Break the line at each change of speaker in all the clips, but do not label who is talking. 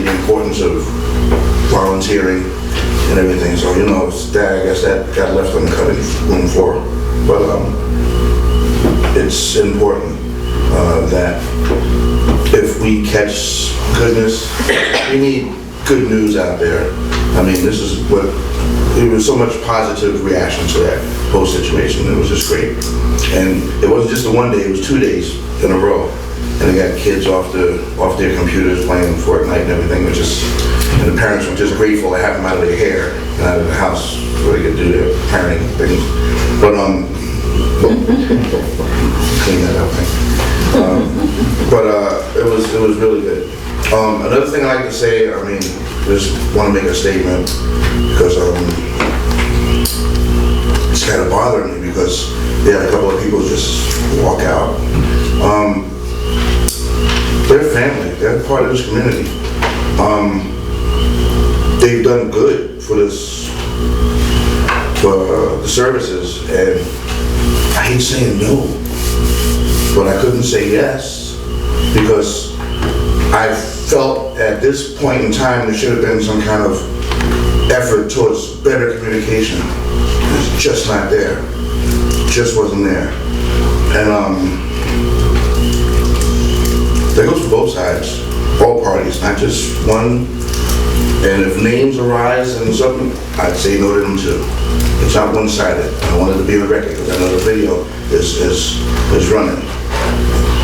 the importance of volunteering and everything. So, you know, I guess that got left on the cutting room floor. But it's important that if we catch goodness, we need good news out there. I mean, this is what, there was so much positive reaction to that whole situation. It was just great. And it wasn't just the one day, it was 2 days in a row. And they got kids off their computers playing Fortnite and everything, and the parents were just grateful to have them out of their hair and out of the house where they could do their parenting things. But clean that up, right? It was really good. Another thing I like to say, I mean, just want to make a statement because it's kind of bothering me because they had a couple of people just walk out. They're family, they're part of this community. They've done good for this, for the services, and I hate saying no, but I couldn't say yes because I felt at this point in time there should have been some kind of effort towards better communication. It's just not there. It just wasn't there. And that goes for both sides, all parties, not just one. And if names arise and something, I'd say no to them too. It's not one-sided. I wanted to be on the record because I know the video is running.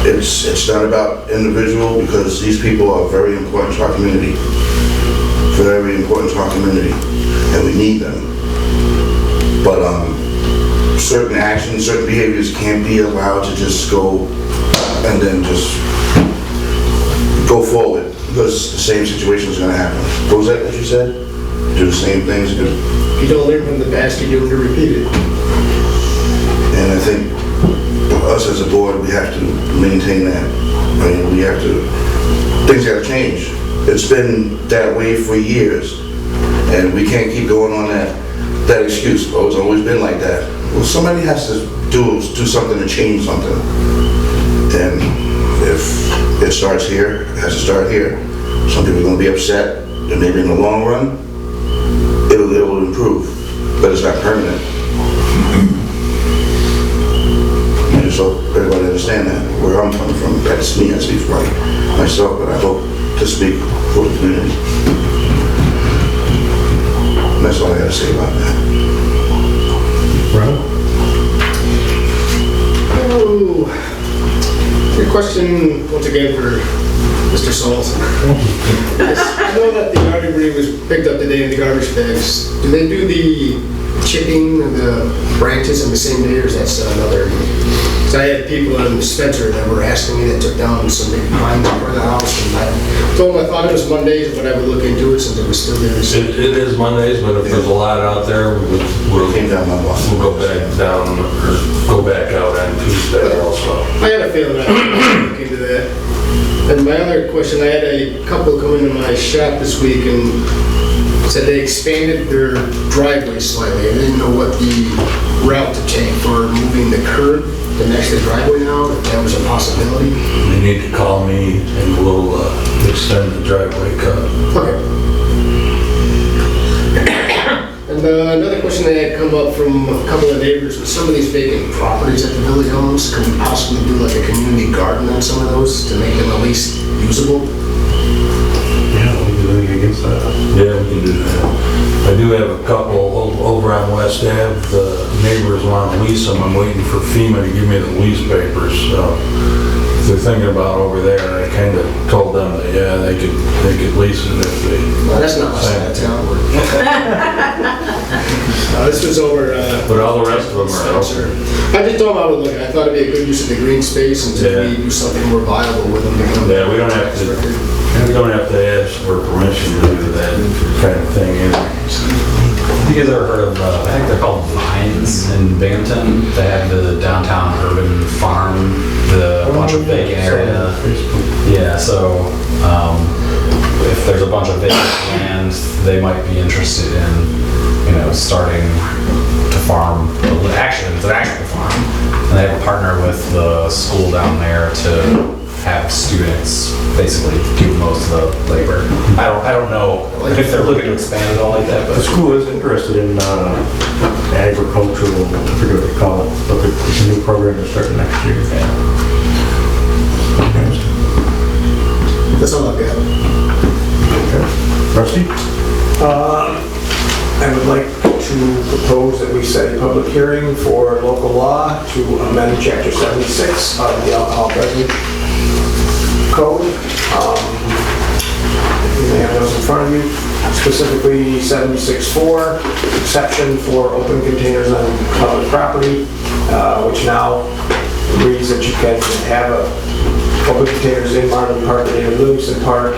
It's not about individual because these people are very important to our community. Very important to our community, and we need them. But certain actions, certain behaviors can't be allowed to just go and then just go forward because the same situation is going to happen. What was that you said? Do the same things.
If you don't learn from the past, you're going to repeat it.
And I think us as a board, we have to maintain that. I mean, we have to, things got to change. It's been that way for years, and we can't keep going on that excuse. Oh, it's always been like that. Well, somebody has to do something to change something. And if it starts here, it has to start here. Some people are going to be upset, and maybe in the long run, it'll improve, but it's not permanent. And just hope everybody understand that. Where I'm coming from, that's me, I speak for myself, but I hope to speak for the community. And that's all I got to say about that.
Ron? Your question, once again, for Mr. Souls. I know that the garbage debris was picked up today in the garbage bags. Do they do the chipping of the branches on the same day, or is that another? Because I had people in Spencer that were asking me that took down some big pines in front of the house, and I told them I thought it was Mondays, but I would look into it since it was still there. So
it is Mondays, but if there's a lot out there, we'll go back down or go back out on Tuesday also.
I had a feeling I would look into that. And my other question, I had a couple come into my shop this week and said they expanded their driveway slightly. I didn't know what the route to take for moving the curb to next to the driveway now, if that was a possibility.
You need to call me and we'll extend the driveway cut.
Okay. And another question that had come up from a couple of neighbors with some of these vacant properties that the village owns, can we possibly do like a community garden on some of those to make them at least usable?
Yeah, we can do anything against that.
Yeah, we can do that. I do have a couple over on West Ave. The neighbors want to lease them. I'm waiting for FEMA to give me the lease papers. So if they're thinking about over there, I kind of told them that yeah, they could lease it if they.
Well, that's not my side of town. This was over.
But all the rest of them are out there.
I just told them I would look. I thought it'd be a good use of the green space until we do something more viable with them.
Yeah, we don't have to ask for permission to do that kind of thing either.
Have you guys ever heard of, I think they're called Vines in Binghamton? They have the downtown urban farm, a bunch of vacant area. Yeah, so if there's a bunch of vacant land, they might be interested in, starting to farm. Actually, it's an actual farm. And they have a partner with the school down there to have students basically do most of the labor. I don't know if they're looking to expand it all like that,
The
but
school is interested in agricultural, I forget what they call it, but it's a new program to start next year.
That's all I've got.
Rusty?
I would like to propose that we set a public hearing for local law to amend Chapter 76 of the Alcohol Beverage Code. You may have those in front of you, specifically 76.4, exception for open containers on public property, which now reads that you can have open containers in Marvin Park and in Livingston Park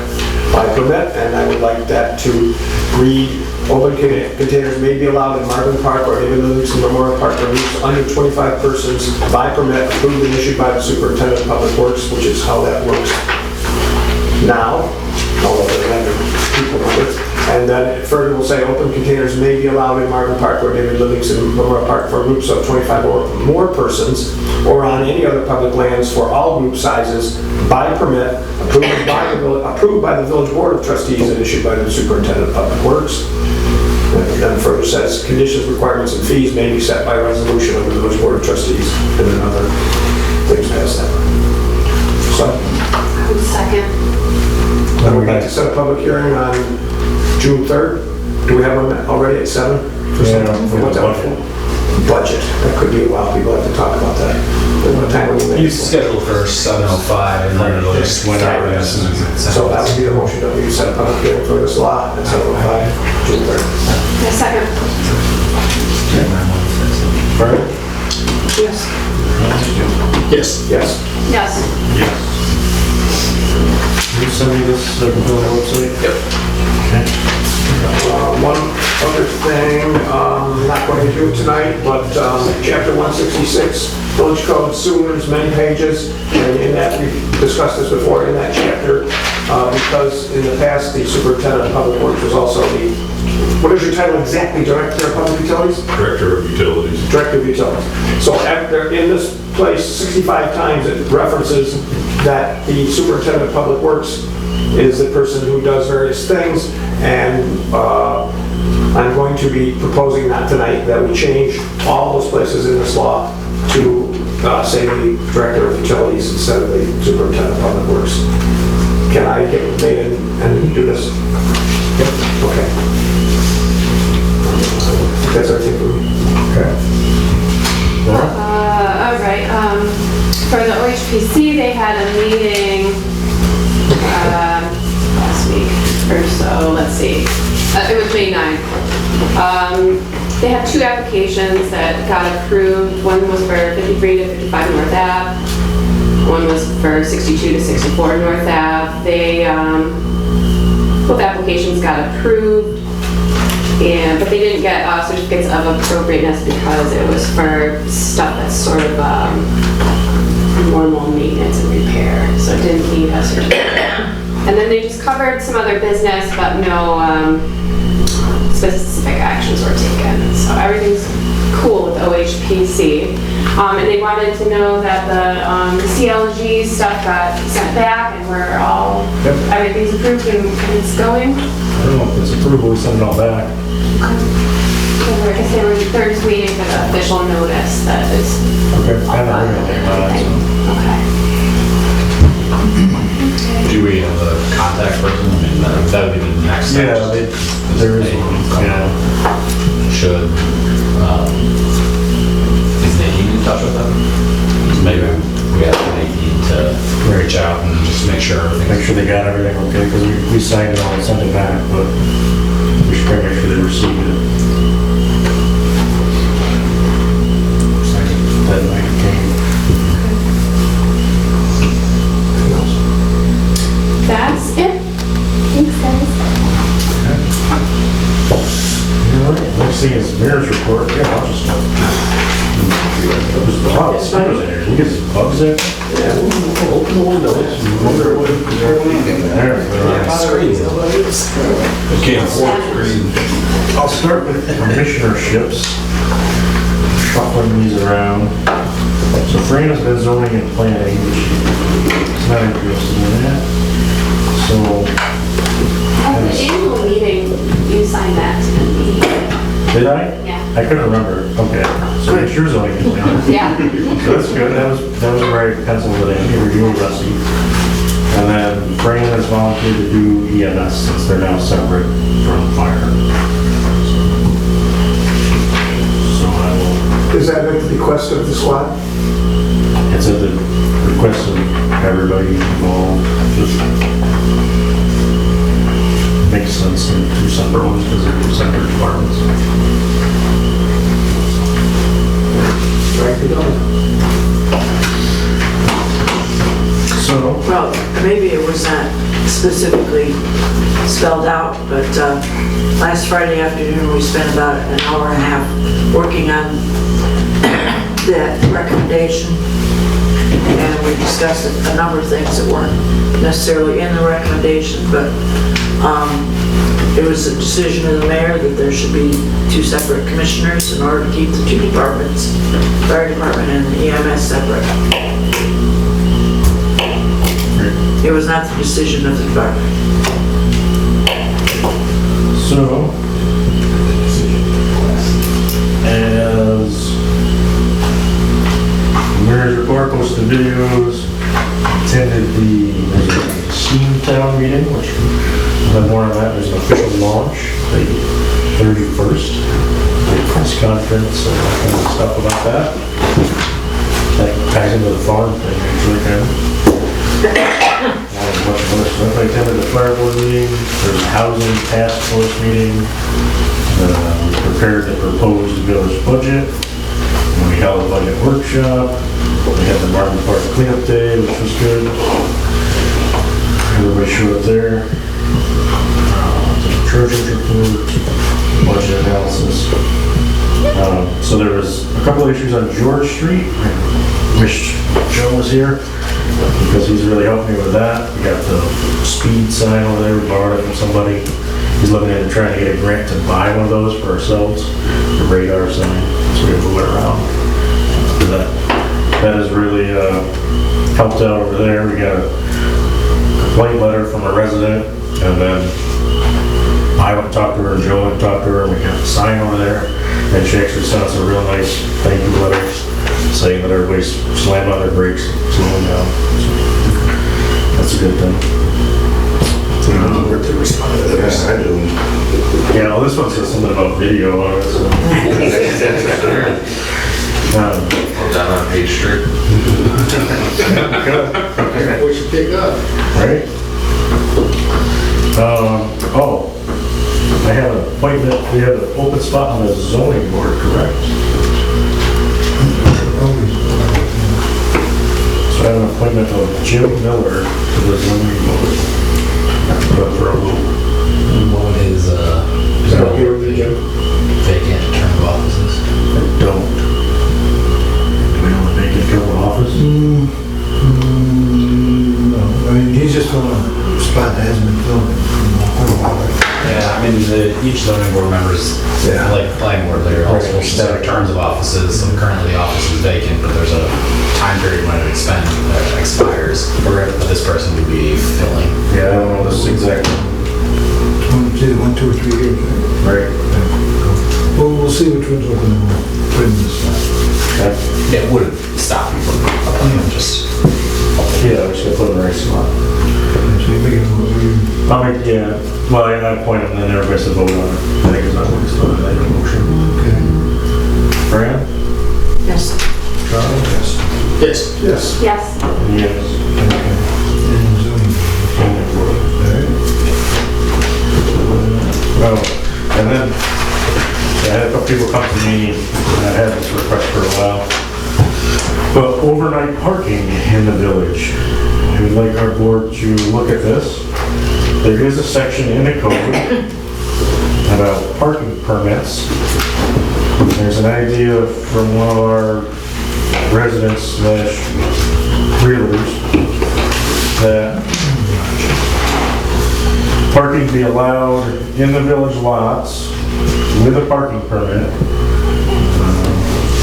by permit, and I would like that to read, open containers may be allowed in Marvin Park or even Livingston Memorial Park for use under 25 persons by permit approved and issued by the Superintendent of Public Works, which is how that works now, although there are people numbers. And then it further will say open containers may be allowed in Marvin Park or David Livingston Memorial Park for groups of 25 or more persons or on any other public lands for all group sizes by permit approved by the Village Board of Trustees and issued by the Superintendent of Public Works. And then further says conditions, requirements, and fees may be set by resolution of the Village Board of Trustees, and then other things past that. So,
I would second.
then we'd like to set a public hearing on June 3rd. Do we have one already at 7? What's that for? Budget. That could be a while. People have to talk about that. What time will we make
you
it for?
schedule for 7:05 and then it'll just went out as soon as it's.
So that would be the motion that we set a public hearing for this law at 7:05, June 3rd.
I second.
Brian?
Yes.
Yes.
Yes.
Yes.
Can you send me this, so I can put it on the website?
Yep.
Okay.
One other thing, not going to do it tonight, but Chapter 166, Village Code Sewers, many pages, and in that, we discussed this before, in that chapter, because in the past, the Superintendent of Public Works was also the, what is your title exactly, Director of Public Utilities?
Director of Utilities.
Director of Utilities. So after, in this place, 65 times it references that the Superintendent of Public Works is the person who does various things, and I'm going to be proposing not tonight that we change all those places in this law to say the Director of Utilities instead of the Superintendent of Public Works. Can I get with Nate and do this? Okay. That's everything for me.
Okay.
All right, for the OHPC, they had a meeting last week or so, let's see. It was May 9th. They had 2 applications that got approved. One was for 53 to 55 North Ave. One was for 62 to 64 North Ave. They, both applications got approved, but they didn't get certificates of appropriateness because it was for stuff that's sort of normal maintenance and repair, so it didn't need a certificate. And then they just covered some other business, but no specific actions were taken. So everything's cool with OHPC. And they wanted to know that the CLG stuff got sent back and we're all, everything's approved and it's going.
I don't know if it's approval, we send it all back.
I guess they're just waiting for the official notice that is.
Okay. I haven't heard anything about it, so.
Okay.
Do we have a contact person? I mean, that would be the next step.
Yeah, there is one, yeah.
Should, is Nadine in touch with them? Maybe we have to reach out and just make sure everything.
Make sure they got everything okay, because we signed it all and sent it back, but we should probably make sure they received it. That night it came.
That's it. Thanks, guys.
All right, next thing is mayor's report. Yeah, I'll just. There's a lot of stickers in here. We get some bugs in.
Yeah, we'll open the windows.
Wonder what there we go.
Screens.
I can't afford screen.
I'll start with commissionerships. Shuffling these around. So Fran has been zoning and planning, which is not interested in that. So,
At the annual meeting, you signed that.
did I?
Yeah.
I couldn't remember. Okay. So it's your zoning and planning.
Yeah.
So that's good. That was where I penciled it in. Here, you and Rusty. And then Fran has volunteered to do EMS since they're now separate from fire. So I will.
Is that at the bequest of the squad?
It's at the request of everybody involved. Just makes sense in two separate ones because they're two separate departments.
Right,
So,
Well, maybe it was not specifically spelled out, but last Friday afternoon, we spent about an hour and a half working on that recommendation. And we discussed a number of things that weren't necessarily in the recommendation, but it was a decision of the mayor that there should be two separate commissioners in order to keep the two departments, fire department and EMS separate. It was not the decision of the department.
so, as mayor's report, posted videos, attended the Steam Town meeting, which we'll have more on that. There's an official launch, the 31st, a press conference and that kind of stuff about that. That ties into the farm thing, actually, kind of. Much more stuff. I attended the fire board meeting, there's a housing task force meeting, we prepared the proposed village budget, and we held a budget workshop, we had the Martin Park cleanup day, which was good. Everybody showed up there. Treasurer's report, budget analysis. So there was a couple of issues on George Street. I wish Joe was here, because he's really helped me with that. We got the speed sign over there, we borrowed it from somebody. He's looking into trying to get a grant to buy one of those for ourselves, the radar sign, so we can move it around. That has really helped out over there. We got a complaint letter from a resident, and then I went and talked to her, and Joe went and talked to her, and we got a sign over there, and she actually sent us a real nice thank you letter saying that everybody's slamming on their brakes, slowing down. So that's a good thing.
Where to respond to that.
Yes, I do.
Yeah, well, this one says something about video on it, so.
Down on Page Street.
We should pick up.
Right? Oh, I have an appointment, we have an open spot on the zoning board, correct? So I have an appointment of Jim Miller to the zoning board. Go for a loop.
What is
that here with you, Jim?
vacant term of offices?
I don't. Do we know the vacant term of office?
No, I mean, he's just on a spot that hasn't been filled in a while, right?
Yeah, I mean, each zoning board members,
Yeah.
like the planning board, they're also specific terms of offices. So currently the office is vacant, but there's a time period when it expires. But this person would be filling.
Yeah, I don't know this exactly.
It's either 1, 2, or 3 years, right?
Right.
Well, we'll see which one's open and we'll put in this spot.
Okay.
It wouldn't stop you from applying, just.
Yeah, we should put it in the right spot.
So you make it,
Yeah, well, I point them, and then everybody says vote on it. I think it's not what it's done, I make a motion.
okay.
Fran?
Yes.
Charlie?
Yes.
Yes.
Yes.
Yes.
And zoning.
Well, and then, I had a couple people come to me, and I had this request for a while. But overnight parking in the village, I would like our board to look at this. There is a section in the code about parking permits. There's an idea from one of our residents slash realtors that parking be allowed in the village lots with a parking permit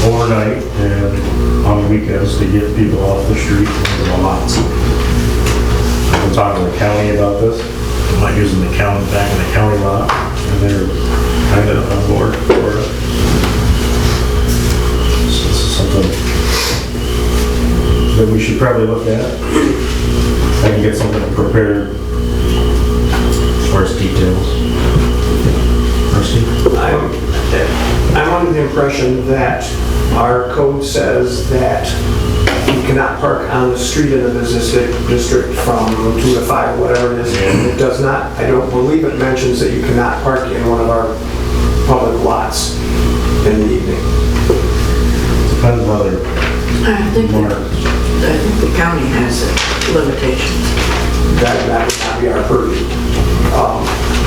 overnight and on weekends to get people off the street into the lots. I've been talking to the county about this, about using the county, back in the county lot, and they're kind of on board for it. So this is something that we should probably look at. I can get something prepared as far as details.
I'm under the impression that our code says that you cannot park on the street in the business district from 2 to 5, whatever it is. It does not, I don't believe it mentions that you cannot park in one of our public lots in the evening.
Depends on other
I think the county has a limitation.
That would not be our purview.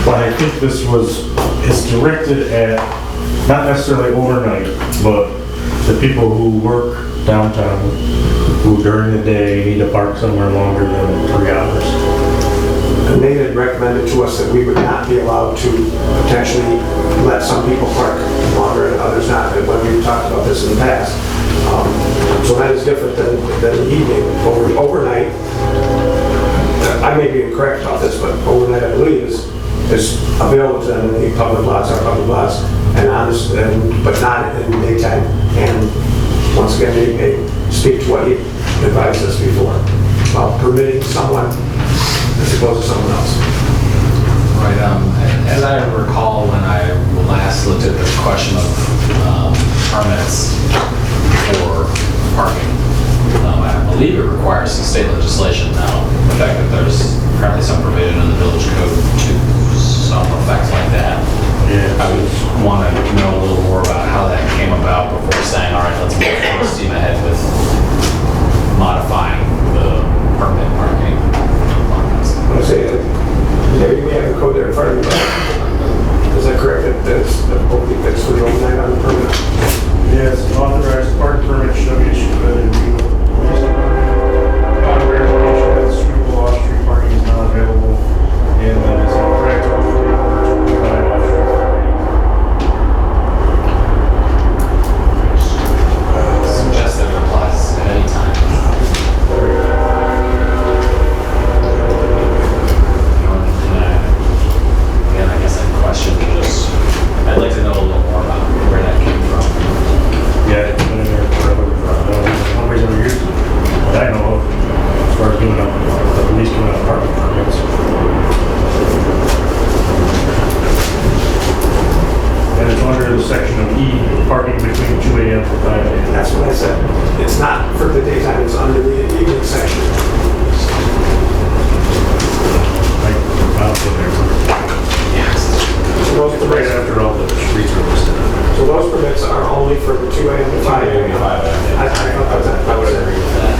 But I think this is directed at, not necessarily overnight, but the people who work downtown, who during the day need to park somewhere longer than 3 hours.
And they had recommended to us that we would not be allowed to potentially let some people park longer and others not, and when we've talked about this in the past. So that is different than the evening. Overnight, I may be incorrect about this, but overnight I believe is available to them in the public lots, our public lots, but not in the daytime. And once again, they may speak to what he advised us before about permitting someone as opposed to someone else.
Right, as I recall, when I last looked at the question of permits for parking, I believe it requires some state legislation now. The fact that there's apparently some provision in the village code to some effect like that.
Yeah.
I would want to know a little more about how that came about before saying, all right, let's move full steam ahead with modifying the permit parking requirements.
I say, you may have the code there in front of you, but is that correct? That's for the overnight on the permit?
Yes, authorized park permit shall be issued by the review. On rare occasion that suitable off-street parking is not available, and that is impractical for the owner to provide off-street parking.
Suggest that it applies at any time. Again, I guess that question just, I'd like to know a little more about where that came from.
Yeah, it's been in there forever. Nobody's ever used it. But I know of, as far as doing up, at least doing up parking permits. And it's under the section of E, parking between 2 a.m. to 5 a.m.
That's what I said. It's not for the daytime, it's under the evening section.
Like, I'll put there.
So those
Right
permits,
after all the streets are listed.
so those permits are only for the 2 a.m. to 5 a.m.
I would agree with that.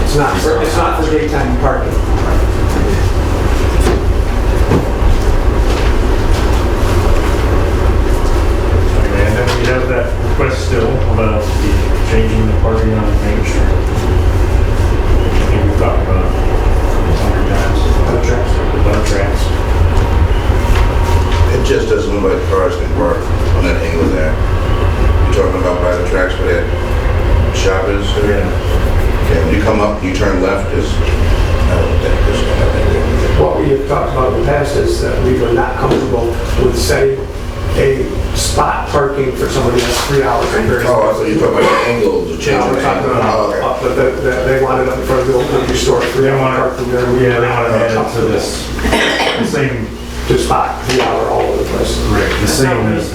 It's not for daytime parking.
Anyway, and then we have that request still about the changing the parking on Main Street. I think we've talked about it 100 times. The bus tracks.
It just doesn't look like cars can park on that angle there. You're talking about by the tracks where that shop is?
Yeah.
Okay, when you come up, you turn left, I don't think there's gonna happen.
What we have talked about in the past is that we were not comfortable with setting a spot parking for somebody that's 3 hours.
Oh, I thought you were talking about the angle, the change
No,
of
we're talking
angle. Oh, okay.
about, they wanted up in front of the old country store, 3 hour parking there.
Yeah, they want to add it to this, the same,
To spot 3 hour all over the place.
right, the same as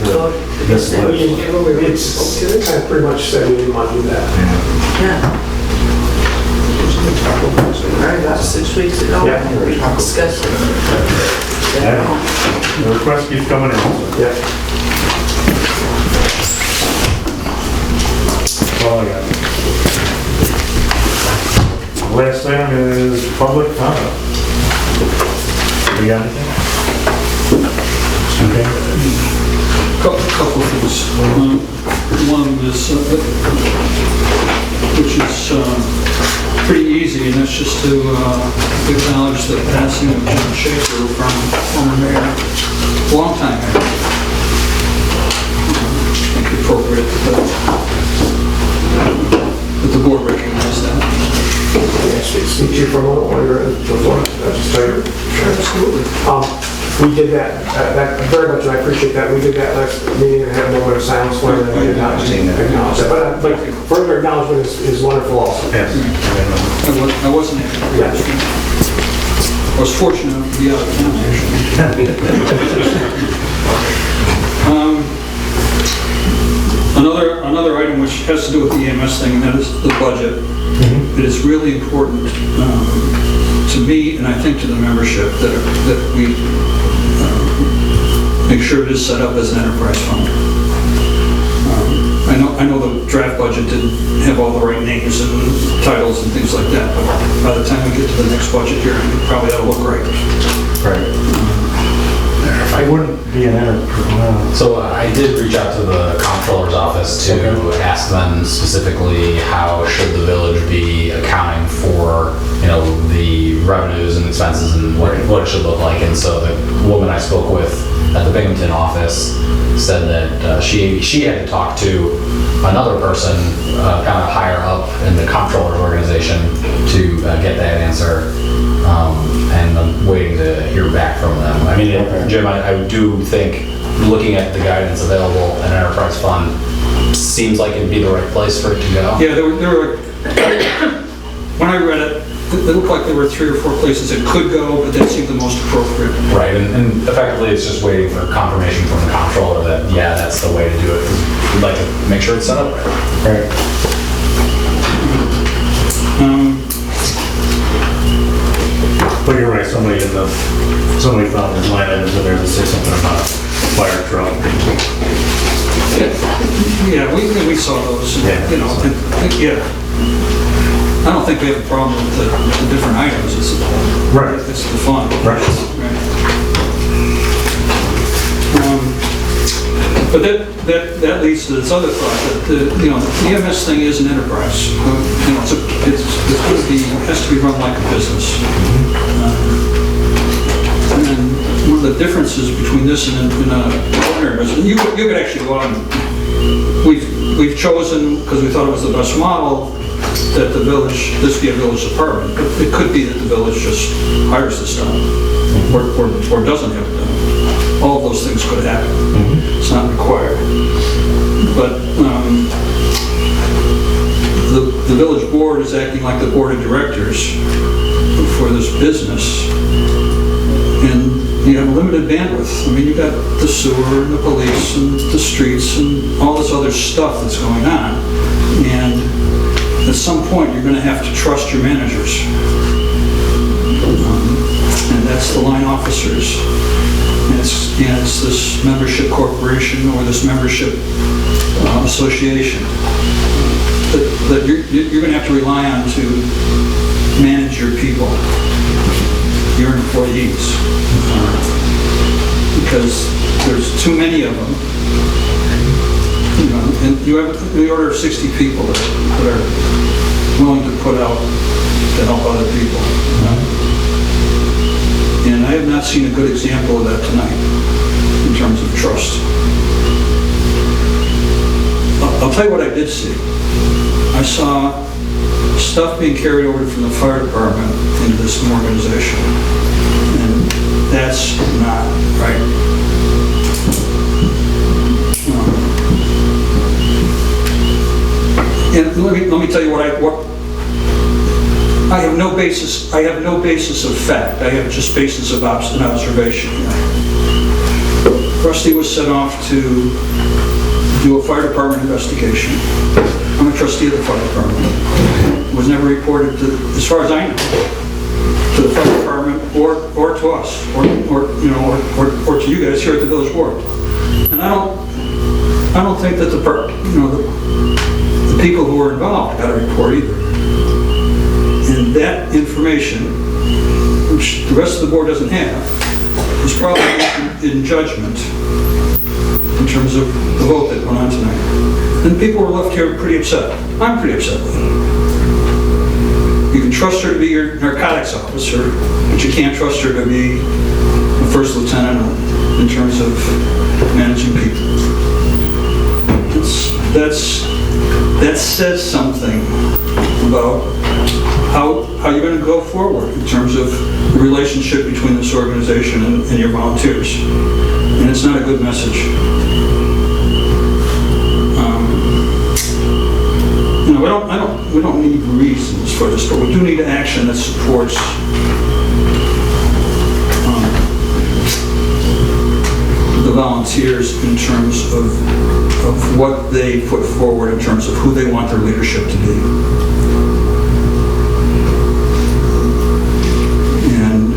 this list.
It's kind of pretty much said we didn't want to do that.
Yeah. Right, about 6 weeks ago,
Yeah.
we discussed it.
Yeah. The request keeps coming in.
Yeah.
That's all I got. Last item is public comment. You got anything? Okay.
Couple things. One is, which is pretty easy, and that's just to acknowledge the passing of John Schaefer, from former mayor, long time mayor. I think appropriate
you for a moment while you're in the floor? Just tell you.
Absolutely.
We did that very much, and I appreciate that. We did that last meeting and had a moment of silence when I acknowledge that. But further acknowledgement is wonderful also.
Yes.
I wasn't here.
Yeah.
I was fortunate enough to be out of town, actually. Another item which has to do with the EMS thing, and that is the budget. It is really important to me, and I think to the membership, that we make sure it is set up as an enterprise fund. I know the draft budget didn't have all the right names and titles and things like that, but by the time we get to the next budget hearing, it probably ought to look right.
Right. I wouldn't be an enterprise.
So I did reach out to the comptroller's office to ask them specifically how should the village be accounting for, the revenues and expenses and what it should look like. And so the woman I spoke with at the Binghamton office said that she had to talk to another person kind of higher up in the comptroller's organization to get that answer. And I'm waiting to hear back from them. I mean, Jim, I do think looking at the guidance available in Enterprise Fund seems like it'd be the right place for it to go.
Yeah, there were when I read it, it looked like there were 3 or 4 places it could go, but that seemed the most appropriate.
Right, and effectively it's just waiting for confirmation from the comptroller that, yeah, that's the way to do it. We'd like to make sure it's set up right.
But you're right, somebody found his line items in there that say something about fire truck.
Yeah, we saw those,
Yeah.
yeah. I don't think we have a problem with the different items, it's the fun.
Right.
But that leads to this other thought, that the EMS thing is an enterprise. It's going to be, has to be run like a business. And one of the differences between this and an ordinary business, you could actually go on, we've chosen, because we thought it was the best model, that the village, this be a village department, but it could be that the village just hires this done, or doesn't have it done. All of those things could happen. It's not required. But the village board is acting like the board of directors for this business, and you have limited bandwidth. I mean, you've got the sewer and the police and the streets and all this other stuff that's going on, and at some point you're going to have to trust your managers, and that's the line officers. And it's this membership corporation or this membership association that you're going to have to rely on to manage your people, your employees, because there's too many of them. And you have the order of 60 people that are willing to put out to help other people. And I have not seen a good example of that tonight in terms of trust. I'll tell you what I did see. I saw stuff being carried over from the fire department into this new organization. And that's not right. And let me tell you what I have no basis. I have no basis of fact. I have just basis of an observation. Rusty was sent off to do a fire department investigation. I'm a trustee of the fire department. It was never reported to, as far as I know, to the fire department or to us or to you guys here at the village board. And I don't think that the people who were involved got a report either. And that information, which the rest of the board doesn't have, is probably in judgment in terms of the vote that went on tonight. And people were left here pretty upset. I'm pretty upset with it. You can trust her to be your narcotics officer, but you can't trust her to be a first lieutenant in terms of managing people. That says something about how you're going to go forward in terms of the relationship between this organization and your volunteers. And it's not a good message. You know, we don't need reasons for this, but we do need action that supports the volunteers in terms of what they put forward in terms of who they want their leadership to be. And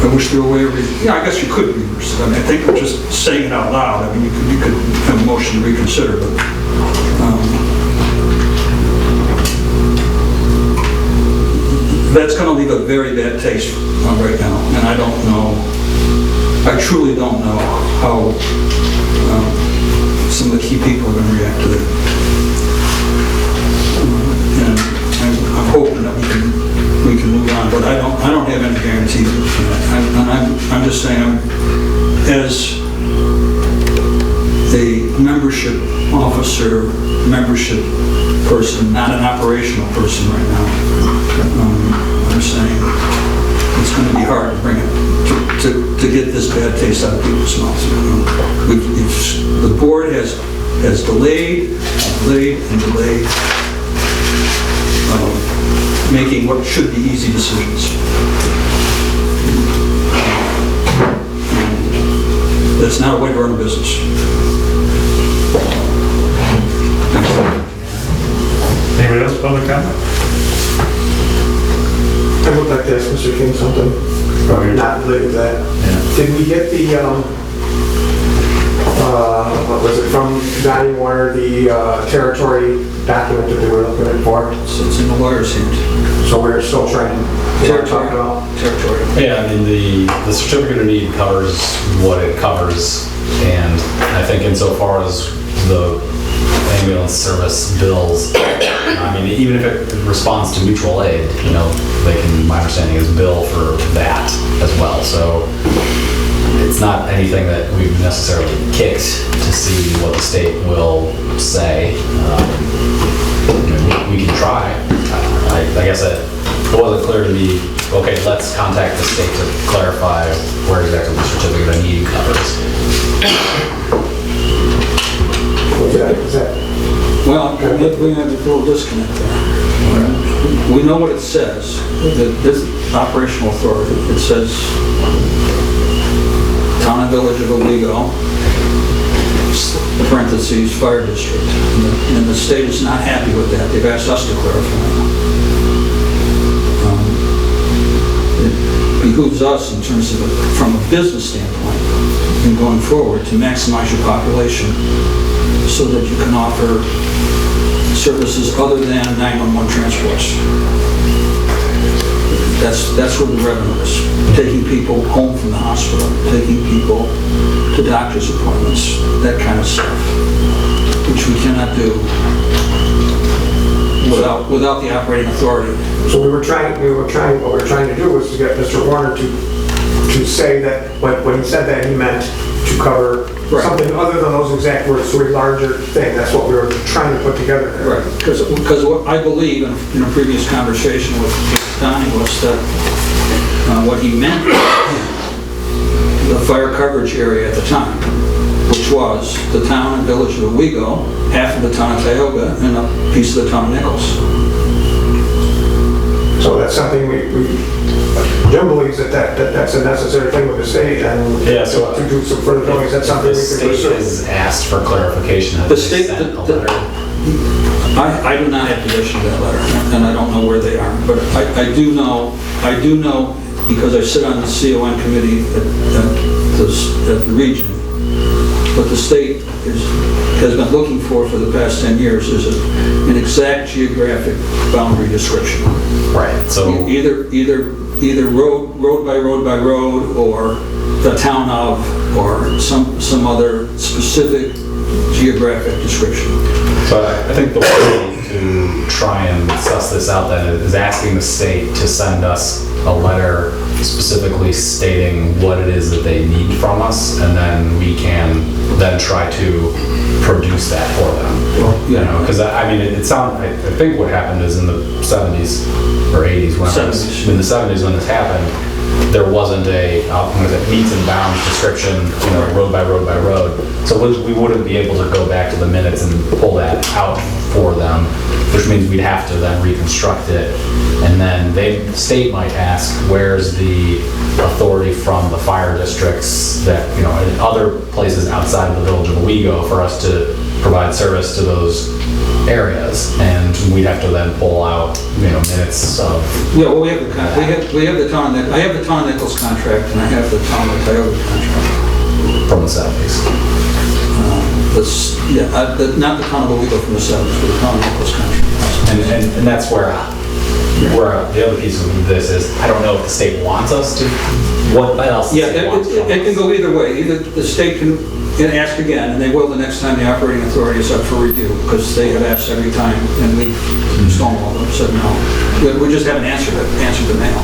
I wish there were a way of, I guess you could reverse it. I mean, I think just saying it out loud, I mean, you could have a motion to reconsider, but that's going to leave a very bad taste right now, and I don't know, I truly don't know how some of the key people are going to react to that. And I'm hoping that we can move on, but I don't have any guarantees. I'm just saying, as a membership officer, membership person, not an operational person right now, I'm saying it's going to be hard to bring it, to get this bad taste out of people's mouths. The board has delayed making what should be easy decisions. That's not a way to run a business.
Anybody else, public comment?
I would like to ask Mr. King something, not related to that.
Yeah.
Did we get the, what was it, from Donnie Warner, the territory document that they were looking for?
It's in the lawyer's hand.
So we're still trying to talk about
Territory.
Yeah, I mean, the certificate of need covers what it covers, and I think insofar as the ambulance service bills, I mean, even if it responds to mutual aid, you know, they can, my understanding is bill for that as well. So it's not anything that we've necessarily kicked to see what the state will say. We can try. I guess it wasn't clear to me, okay, let's contact the state to clarify where exactly the certificate of need covers.
Well, we have a little disconnect there. We know what it says. That this operational authority, it says Town and Village of Owego, parentheses, fire district. And the state is not happy with that. They've asked us to clarify. It behooves us in terms of, from a business standpoint, and going forward, to maximize your population so that you can offer services other than 911 transports. That's where the revenue is. Taking people home from the hospital, taking people to doctor's appointments, that kind of stuff, which we cannot do without the operating authority.
So what we were trying to do was to get Mr. Warner to say that when he said that, he meant to cover something other than those exact words, so a larger thing. That's what we were trying to put together there.
Right, because what I believe in a previous conversation with Donnie was that what he meant was the fire coverage area at the time, which was the town and village of Owego, half of the town of Tioga, and a piece of the town of Nichols.
So that's something Jim believes that's a necessary thing with the state, and to do some further doing, is that something we
The
could pursue?
state has asked for clarification. Have
The
they
state-
sent a letter?
I do not have possession of that letter, and I don't know where they are, but I do know because I sit on the CON committee at the region, what the state has been looking for the past 10 years is an exact geographic boundary description.
Right, so
Either road by road by road, or the town of, or some other specific geographic description.
So I think the way to try and suss this out then is asking the state to send us a letter specifically stating what it is that they need from us, and then we can then try to produce that for them. You know, because I mean, it sounds, I think what happened is in the 70s or 80s, in the 70s when this happened, there wasn't a meets and bounds description, you know, road by road by road. So we wouldn't be able to go back to the minutes and pull that out for them, which means we'd have to then reconstruct it. And then the state might ask, where's the authority from the fire districts that, you know, in other places outside of the village of Owego for us to provide service to those areas, and we'd have to then pull out, you know, minutes of.
Yeah, well, we have the town, I have the town of Nichols contract, and I have the town of Tioga contract.
From the 70s.
Not the town of Owego from the 70s, but the town of Nichols contract.
And that's where the other piece of this is, I don't know if the state wants us to, what else?
Yeah, it can go either way. Either the state can ask again, and they will the next time the operating authority is up for review, because they have asked every time, and we've stonewalled them, said no. We just haven't answered the mail.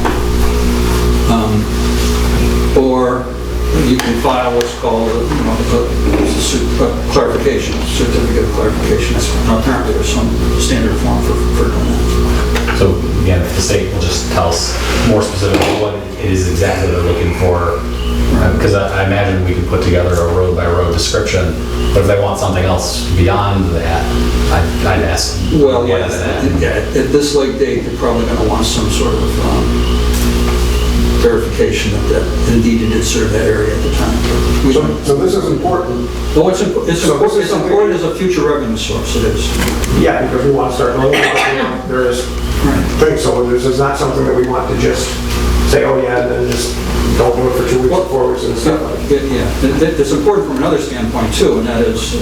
Or you can file what's called a clarification, certificate of clarification. Apparently there's some standard form for doing that.
So again, if the state will just tell us more specifically what it is exactly they're looking for, because I imagine we could put together a road by road description, but if they want something else beyond that, I'd ask.
Well,
what is that?
At this late date, they're probably going to want some sort of verification that indeed it did serve that area at the time.
So this is important.
Well, it's important as a future revenue source, it is.
Yeah, because we want to start looking at there is things, so this is not something that we want to just say, oh yeah, and then just don't do it for 2 weeks or 4 weeks and stuff like that.
Yeah, it's important from another standpoint too, and that is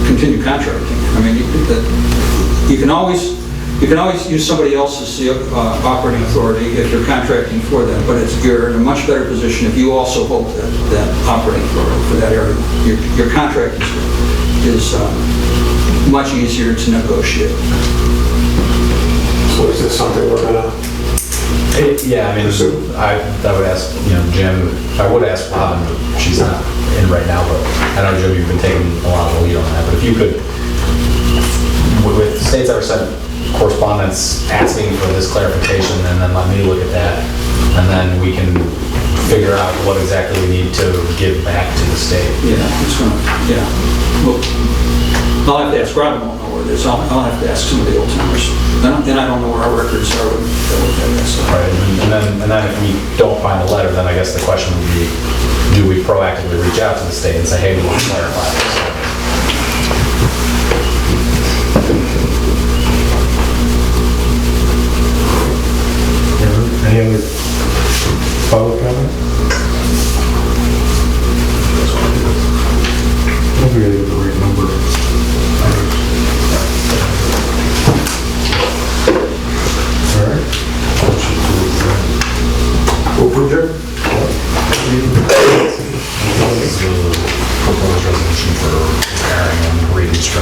continued contracting. I mean, you can always use somebody else as the operating authority if you're contracting for them, but you're in a much better position if you also hold that operating authority for that area. Your contract is much easier to negotiate.
So is this something we're gonna?
Yeah, I mean, I would ask, you know, Jim, I would ask Robin, but she's not in right now, but I know, Jim, you've been taking a lot of the lead on that, but if you could, with states ever sent correspondence asking for this clarification, and then let me look at that, and then we can figure out what exactly we need to give back to the state.
Well, I'll have to ask Robin, I don't know where it is. I'll have to ask some of the old timers. And I don't know where our records are with that.
Right, and then if we don't find the letter, then I guess the question would be, do we proactively reach out to the state and say, hey, we want to clarify this?
Any other public comment? I think we gotta get the right number. All right.
Approve.
This is the proposed resolution for repairing and reconstructing